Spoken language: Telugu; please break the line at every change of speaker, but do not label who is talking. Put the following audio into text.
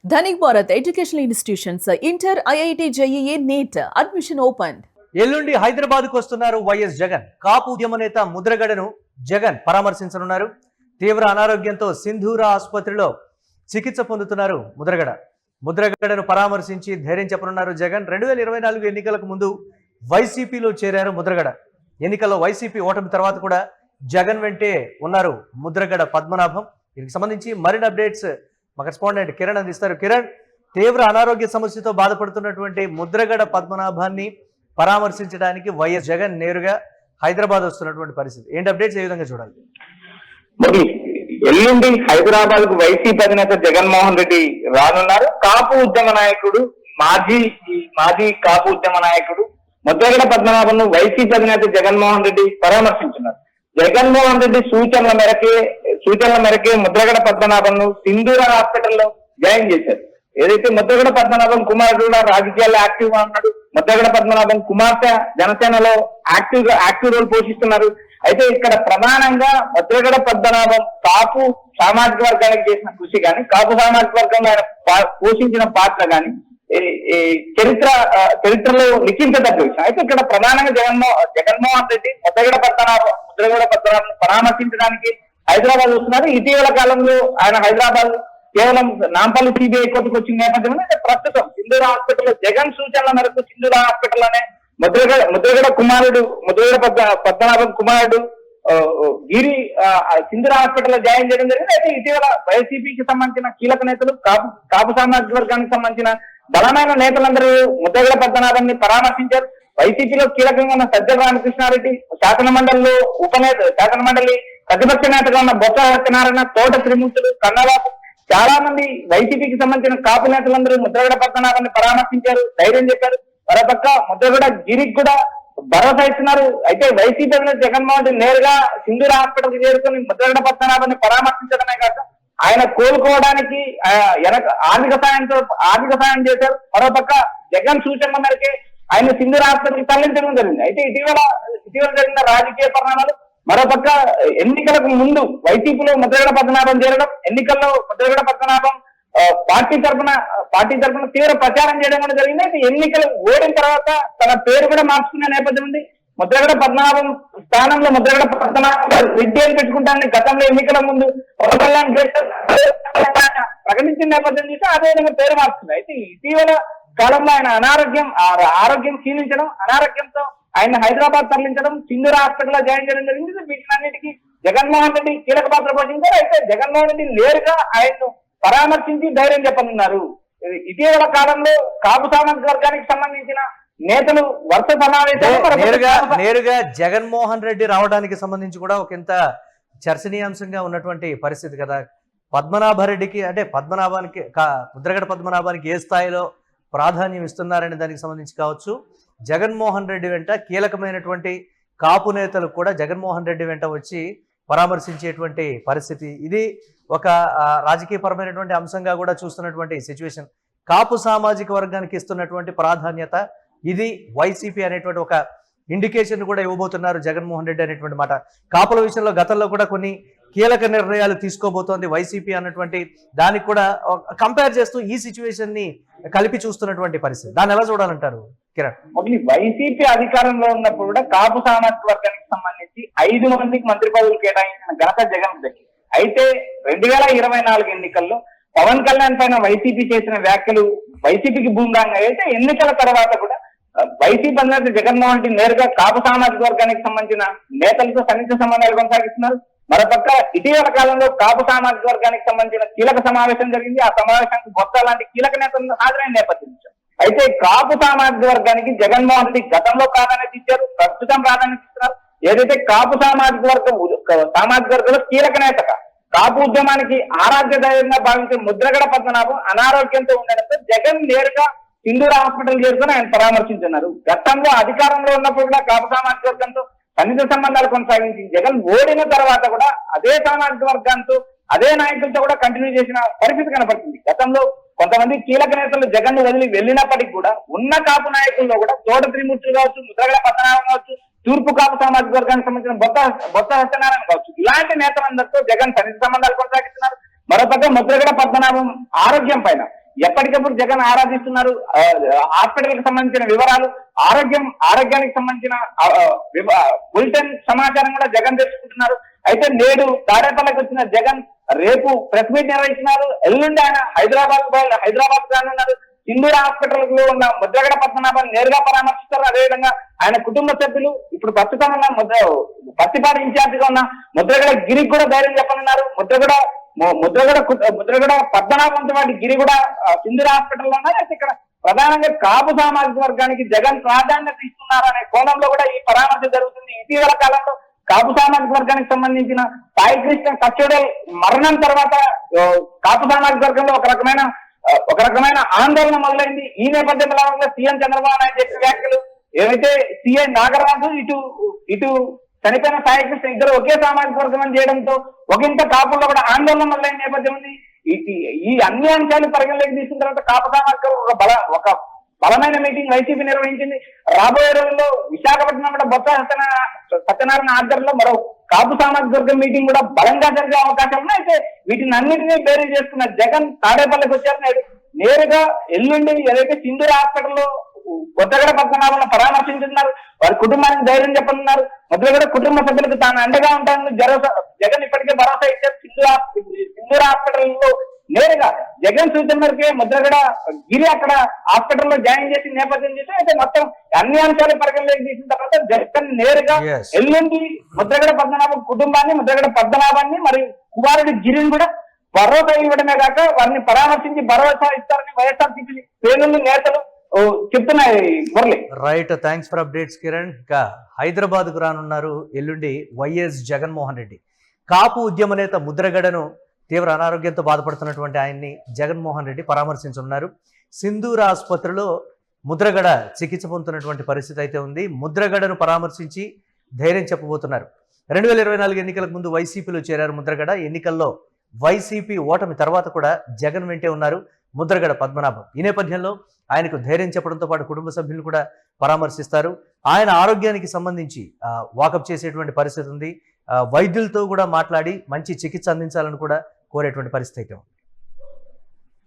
Dhanik Bharat Educational Institutions, Inter, IIT, JEE, NEET, admission opened.
ఎల్లుండి హైదరాబాద్ కు వస్తున్నారు వైఎస్ జగన్. కాపు ఉద్యమ నేత ముద్రగడను జగన్ పరామర్శించనున్నారు. తీవ్ర అనారోగ్యంతో సింధూరా ఆసుపత్రిలో చికిత్స పొందుతున్నారు ముద్రగడను పరామర్శించి ధైర్యం చెప్పనున్నారు జగన్. 2024 ఎన్నికలకు ముందు వైసీపీలో చేరారు ముద్రగడ. ఎన్నికల్లో వైసీపీ ఓటమి తర్వాత కూడా జగన్ వెంటే ఉన్నారు ముద్రగడ పద్మనాభం. దీనికి సంబంధించి మరిన్ని అప్డేట్స్ మా కరెస్పాండెంట్ కిరణ్ అందిస్తారు. కిరణ్, తీవ్ర అనారోగ్య సమస్యతో బాధపడుతున్నటువంటి ముద్రగడ పద్మనాభాన్ని పరామర్శించడానికి వైఎస్ జగన్ నేరుగా హైదరాబాద్ వస్తున్నటువంటి పరిస్థితి ఏంటి? అప్డేట్స్ ఏ విధంగా చూడాలి?
మరి ఎల్లుండి హైదరాబాద్ కు వైసీపీ అధినేత జగన్మోహన్ రెడ్డి రానున్నారు. కాపు ఉద్యమ నాయకుడు మాజీ కాపు ఉద్యమ నాయకుడు ముద్రగడ పద్మనాభంను వైసీపీ అధినేత జగన్మోహన్ రెడ్డి పరామర్శించున్నారు. జగన్మోహన్ రెడ్డి సూచనల మేరకే ముద్రగడ పద్మనాభంను సింధూరా హాస్పిటల్లో జాయిన్ చేశారు. ఏదైతే ముద్రగడ పద్మనాభం కుమారుడు రాజకీయాల్లో యాక్టివ్ గా ఉన్నాడు. ముద్రగడ పద్మనాభం కుమార్తె జనసేనలో యాక్టివ్ రోల్ పోషిస్తున్నారు. అయితే ఇక్కడ ప్రధానంగా ముద్రగడ పద్మనాభం కాపు సామాజిక వర్గానికి చేసిన కృషి కానీ, కాపు సామాజిక వర్గంలో ఆయన పోషించిన పాత్ర కానీ చరిత్రలో లిఖించదగ్గ విషయం. అయితే ఇక్కడ ప్రధానంగా జగన్మోహన్ రెడ్డి ముద్రగడ పద్మనాభం పరామర్శించడానికి హైదరాబాద్ వస్తున్నారు. ఇటీవల కాలంలో ఆయన హైదరాబాద్ కేవలం నాంపల్లి సిబిఐ కోర్టుకు వచ్చిన నేపథ్యంలో ప్రస్తుతం సింధూరా హాస్పిటల్లో జగన్ సూచనల మేరకు సింధూరా హాస్పిటల్లోనే ముద్రగడ పద్మనాభం కుమారుడు గిరి సింధూరా హాస్పిటల్లో జాయిన్ చేయడం జరిగింది. అయితే ఇటీవల వైసీపీకి సంబంధించిన కీలక నేతలు కాపు సామాజిక వర్గానికి సంబంధించిన బలమైన నేతలందరూ ముద్రగడ పద్మనాభాన్ని పరామర్శించారు. వైసీపీలో కీలకంగా ఉన్న సజ్జల రామకృష్ణారెడ్డి, శాసనమండలి ప్రతిపక్ష నేతగా ఉన్న బొత్స సత్యనారాయణ, తోట త్రిమూర్తులు, కన్నబాబు, చాలా మంది వైసీపీకి సంబంధించిన కాపు నేతలందరూ ముద్రగడ పద్మనాభాన్ని పరామర్శించారు, ధైర్యం చెప్పారు. మరోపక్క ముద్రగడ గిరికి కూడా భరోసా ఇస్తున్నారు. అయితే వైసీపీ జగన్మోహన్ రెడ్డి నేరుగా సింధూరా హాస్పిటల్ కి చేరుకుని ముద్రగడ పద్మనాభాన్ని పరామర్శించడమే కాక ఆయన కోలుకోవడానికి ఆర్థిక సాయం చేశారు. మరోపక్క జగన్ సూచనల మేరకే ఆయన సింధూరా హాస్పిటల్కి తరలించడం జరిగింది. అయితే ఇటీవల జరిగిన రాజకీయ పరిణామాలు, మరోపక్క ఎన్నికలకు ముందు వైసీపీలో ముద్రగడ పద్మనాభం చేరడం, ఎన్నికల్లో ముద్రగడ పద్మనాభం పార్టీ తరఫున తీవ్ర ప్రచారం చేయడం కూడా జరిగింది. అయితే ఎన్నికలు ఓడిన తర్వాత తన పేరు కూడా మార్చుకునే నేపథ్యం ఉంది. ముద్రగడ పద్మనాభం స్థానంలో ముద్రగడ పద్మనాభం రెడ్డి అని పెట్టుకుంటానని గతంలో ఎన్నికల ముందు ప్రకటించిన నేపథ్యం చూసి అదేవిధంగా పేరు మార్చుకుంది. అయితే ఇటీవల కాలంలో ఆయన ఆరోగ్యం క్షీణించడం, అనారోగ్యంతో ఆయన హైదరాబాద్ తరలించడం, సింధూరా హాస్పిటల్ లో జాయిన్ చేయడం జరిగింది. వీటినన్నిటికీ జగన్మోహన్ రెడ్డి కీలక పాత్ర పోషించారు. అయితే జగన్మోహన్ రెడ్డి నేరుగా ఆయన్ను పరామర్శించి ధైర్యం చెప్పనున్నారు. ఇటీవల కాలంలో కాపు సామాజిక వర్గానికి సంబంధించిన నేతలు వరుస సమావేశాలు
నేరుగా జగన్మోహన్ రెడ్డి రావడానికి సంబంధించి కూడా ఒకంత చర్చనీయాంశంగా ఉన్నటువంటి పరిస్థితి కదా. పద్మనాభరెడ్డికి అంటే ముద్రగడ పద్మనాభానికి ఏ స్థాయిలో ప్రాధాన్యం ఇస్తున్నారనే దానికి సంబంధించి కావచ్చు, జగన్మోహన్ రెడ్డి వెంట కీలకమైనటువంటి కాపు నేతలు కూడా జగన్మోహన్ రెడ్డి వెంట వచ్చి పరామర్శించేటువంటి పరిస్థితి. ఇది ఒక రాజకీయపరమైనటువంటి అంశంగా కూడా చూస్తున్నటువంటి సిచ్యువేషన్. కాపు సామాజిక వర్గానికి ఇస్తున్నటువంటి ప్రాధాన్యత ఇది వైసీపీ అనేటువంటి ఒక ఇండికేషన్ కూడా ఇవ్వబోతున్నారు జగన్మోహన్ రెడ్డి అనేటువంటి మాట. కాపుల విషయంలో గతంలో కూడా కొన్ని కీలక నిర్ణయాలు తీసుకోబోతోంది వైసీపీ అన్నటువంటి దానికి కూడా కంపేర్ చేస్తూ ఈ సిచ్యువేషన్ ని కలిపి చూస్తున్నటువంటి పరిస్థితి. దాన్ని ఎలా చూడాలంటారు కిరణ్?
వైసీపీ అధికారంలో ఉన్నప్పుడు కూడా కాపు సామాజిక వర్గానికి సంబంధించి 5 మందికి మంత్రి పదవులు కేటాయించిన ఘనత జగన్ దక్కింది. అయితే 2024 ఎన్నికల్లో పవన్ కళ్యాణ్ పైన వైసీపీ చేసిన వ్యాఖ్యలు వైసీపీకి భూమిరంగా అయితే ఎన్నికల తర్వాత కూడా వైసీపీ అధినేత జగన్మోహన్ రెడ్డి నేరుగా కాపు సామాజిక వర్గానికి సంబంధించిన నేతలతో సన్నిహిత సంబంధాలు కొనసాగిస్తున్నారు. మరోపక్క ఇటీవల కాలంలో కాపు సామాజిక వర్గానికి సంబంధించిన కీలక సమావేశం జరిగింది. ఆ సమావేశానికి బొత్స లాంటి కీలక నేతలను హాజరైన నేపథ్యం. అయితే కాపు సామాజిక వర్గానికి జగన్మోహన్ రెడ్డి గతంలో ప్రాధాన్యత ఇచ్చారు, ప్రస్తుతం ప్రాధాన్యత ఇస్తున్నారు. ఏదైతే కాపు సామాజిక వర్గంలో కీలక నేతగా కాపు ఉద్యమానికి ఆరాధ్య దైవంగా భావించే ముద్రగడ పద్మనాభం అనారోగ్యంతో ఉండడంతో జగన్ నేరుగా సింధూరా హాస్పిటల్ చేరుకుని ఆయన పరామర్శించున్నారు. గతంలో అధికారంలో ఉన్నప్పుడు కూడా కాపు సామాజిక వర్గంతో సన్నిహిత సంబంధాలు కొనసాగించి జగన్ ఓడిన తర్వాత కూడా అదే సామాజిక వర్గంతో అదే నాయకులతో కూడా కంటిన్యూ చేసిన పరిస్థితి కనపడుతుంది. గతంలో కొంతమంది కీలక నేతలు జగన్ ను వదిలి వెళ్ళినప్పటికీ కూడా ఉన్న కాపు నాయకుల్లో కూడా తోట త్రిమూర్తులు కావచ్చు, ముద్రగడ పద్మనాభం కావచ్చు, తూర్పు కాపు సామాజిక వర్గానికి సంబంధించిన బొత్స సత్యనారాయణ కావచ్చు, ఇలాంటి నేతలందరితో జగన్ సన్నిహిత సంబంధాలు కొనసాగిస్తున్నారు. మరోపక్క ముద్రగడ పద్మనాభం ఆరోగ్యం పైన ఎప్పటికప్పుడు జగన్ ఆరాధిస్తున్నారు. హాస్పిటల్ కి సంబంధించిన వివరాలు, ఆరోగ్యానికి సంబంధించిన బులెటిన్ సమాచారం కూడా జగన్ తెలుసుకుంటున్నారు. అయితే నేడు తాడేపల్లికి వచ్చిన జగన్ రేపు ప్రెస్ మీట్ నిర్వహిస్తున్నారు. ఎల్లుండి ఆయన హైదరాబాద్ రానున్నారు. సింధూర హాస్పిటల్ లో ఉన్న ముద్రగడ పద్మనాభాన్ని నేరుగా పరామర్శిస్తారు. అదేవిధంగా ఆయన కుటుంబ సభ్యులు ఇప్పుడు ప్రస్తుతం ఉన్న పత్తిపాడు ఇన్ఛార్జ్ గా ఉన్న ముద్రగడ గిరికి కూడా ధైర్యం చెప్పనున్నారు. ముద్రగడ పద్మనాభంతో వాటి గిరి కూడా సింధూర హాస్పిటల్లో ఉన్నారు. అయితే ఇక్కడ ప్రధానంగా కాపు సామాజిక వర్గానికి జగన్ ప్రాధాన్యత ఇస్తున్నారు అనే కోణంలో కూడా ఈ పరామర్శ జరుగుతుంది. ఇటీవల కాలంలో కాపు సామాజిక వర్గానికి సంబంధించిన సాయి కృష్ణ కచ్చోడల్ మరణం తర్వాత కాపు సామాజిక వర్గంలో ఒక రకమైన ఆందోళన మొదలైంది. ఈ నేపథ్యంలో సీఎం చంద్రబాబు నాయుడు చెప్పిన వ్యాఖ్యలు ఏవైతే సీఎం నాగరాజు ఇటు చనిపోయిన సాయి కృష్ణ ఇద్దరు ఒకే సామాజిక వర్గం అని చేయడంతో ఒకంత కాపుల్లో కూడా ఆందోళన మొదలైన నేపథ్యం ఉంది. ఈ అన్ని అంశాలు పరిగణలోకి తీసుకున్న తర్వాత కాపు సామాజిక ఒక బలమైన మీటింగ్ వైసీపీ నిర్వహించింది. రాబోయే రోజుల్లో విశాఖపట్నం కూడా బొత్స సత్యనారాయణ ఆధ్వర్యంలో మరో కాపు సామాజిక వర్గం మీటింగ్ కూడా బలంగా జరిగే అవకాశాలు ఉన్నాయి. అయితే వీటిని అన్నింటినీ బేరీ చేసుకున్న జగన్ తాడేపల్లికి వచ్చారు. నేరుగా ఎల్లుండి ఏదైతే సింధూర హాస్పిటల్లో ముద్రగడ పద్మనాభాలను పరామర్శించున్నారు. వారి కుటుంబానికి ధైర్యం చెప్పనున్నారు. ముద్రగడ కుటుంబ సభ్యులకు తాను అండగా ఉంటానని జగన్ ఇప్పటికే భరోసా ఇచ్చారు. సింధూర హాస్పిటల్లో నేరుగా జగన్ సూచన మేరకే ముద్రగడ గిరి అక్కడ హాస్పిటల్లో జాయిన్ చేసి నేపథ్యం చేసి అయితే మొత్తం అన్ని అంశాలు పరిగణలోకి తీసిన తర్వాత జగన్ నేరుగా ఎల్లుండి ముద్రగడ పద్మనాభం కుటుంబాన్ని, ముద్రగడ పద్మనాభాన్ని మరియు కుమారుడి గిరిని కూడా భరోసా ఇవ్వడమే కాక వారిని పరామర్శించి భరోసా ఇస్తారని వైఎస్ఆర్సీపీ శ్రేణులు నేతలు చెప్తున్నాయి. Murali,
right, thanks for updates Kiran. ఇంకా హైదరాబాద్ కు రానున్నారు ఎల్లుండి వైఎస్ జగన్మోహన్ రెడ్డి. కాపు ఉద్యమ నేత ముద్రగడను తీవ్ర అనారోగ్యంతో బాధపడుతున్నటువంటి ఆయన్ని జగన్మోహన్ రెడ్డి పరామర్శించనున్నారు. సింధూర ఆసుపత్రిలో ముద్రగడ చికిత్స పొందుతున్నటువంటి పరిస్థితి అయితే ఉంది. ముద్రగడను పరామర్శించి ధైర్యం చెప్పబోతున్నారు. 2024 ఎన్నికలకు ముందు వైసీపీలో చేరారు ముద్రగడ. ఎన్నికల్లో వైసీపీ ఓటమి తర్వాత కూడా జగన్ వెంటే ఉన్నారు ముద్రగడ పద్మనాభం. ఈ నేపథ్యంలో ఆయనకు ధైర్యం చెప్పడంతో పాటు కుటుంబ సభ్యులను కూడా పరామర్శిస్తారు. ఆయన ఆరోగ్యానికి సంబంధించి వాకప్ చేసేటువంటి పరిస్థితి ఉంది. వైద్యులతో కూడా మాట్లాడి మంచి చికిత్స అందించాలని కూడా కోరేటువంటి పరిస్థితి అయితే ఉంది.